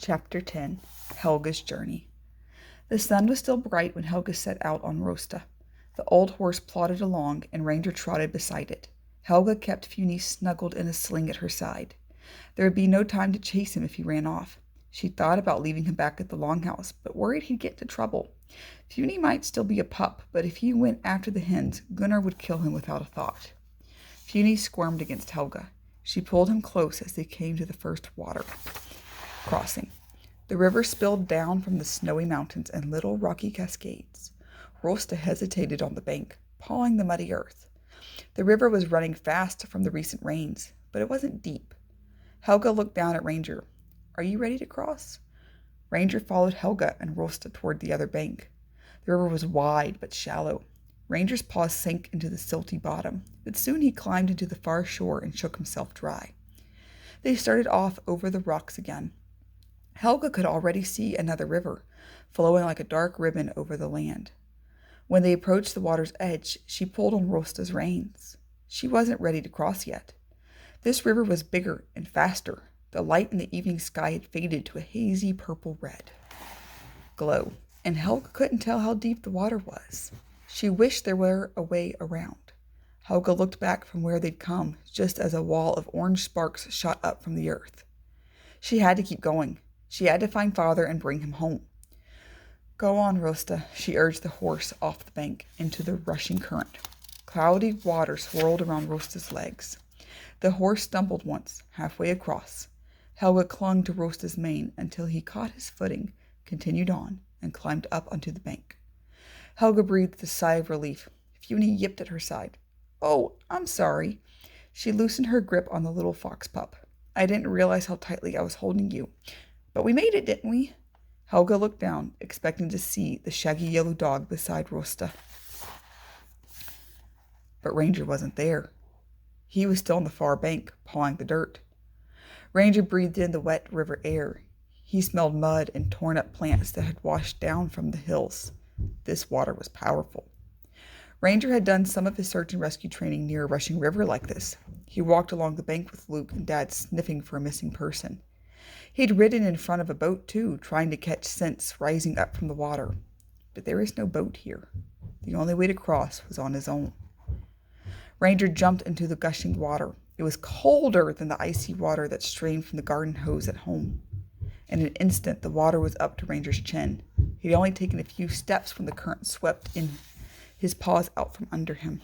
Chapter 10 Helga's Journey. The sun was still bright when Helga set out on Rosta. The old horse plodded along, and Ranger trotted beside it. Helga kept Funi snuggled in a sling at her side. There would be no time to chase him if he ran off. She thought about leaving him back at the longhouse, but worried he'd get into trouble. Funi might still be a pup, but if he went after the hens, Gunnar would kill him without a thought. Funi squirmed against Helga. She pulled him close as they came to the first water crossing. The river spilled down from the snowy mountains in little rocky cascades. Rosta hesitated on the bank, pawing the muddy earth. The river was running fast from the recent rains, but it wasn't deep. Helga looked down at Ranger. "Are you ready to cross?" Ranger followed Helga and Rosta toward the other bank. The river was wide but shallow. Ranger's paws sank into the silty bottom, but soon he climbed into the far shore and shook himself dry. They started off over the rocks again. Helga could already see another river, flowing like a dark ribbon over the land. When they approached the water's edge, she pulled on Rosta's reins. She wasn't ready to cross yet. This river was bigger and faster. The light in the evening sky had faded to a hazy purple-red glow, and Helga couldn't tell how deep the water was. She wished there were a way around. Helga looked back from where they'd come, just as a wall of orange sparks shot up from the earth. She had to keep going. She had to find Father and bring him home. "Go on, Rosta," she urged the horse off the bank into the rushing current. Cloudy water swirled around Rosta's legs. The horse stumbled once, halfway across. Helga clung to Rosta's mane until he caught his footing, continued on, and climbed up onto the bank. Helga breathed a sigh of relief. Funi yipped at her side. "Oh, I'm sorry." She loosened her grip on the little fox pup. "I didn't realize how tightly I was holding you. But we made it, didn't we?" Helga looked down, expecting to see the shaggy yellow dog beside Rosta. But Ranger wasn't there. He was still on the far bank, pawing the dirt. Ranger breathed in the wet river air. He smelled mud and torn up plants that had washed down from the hills. This water was powerful. Ranger had done some of his search and rescue training near a rushing river like this. He walked along the bank with Luke and Dad sniffing for a missing person. He'd ridden in front of a boat, too, trying to catch scents rising up from the water. But there is no boat here. The only way to cross was on his own. Ranger jumped into the gushing water. It was colder than the icy water that strained from the garden hose at home. In an instant, the water was up to Ranger's chin. He'd only taken a few steps when the current swept in his paws out from under him.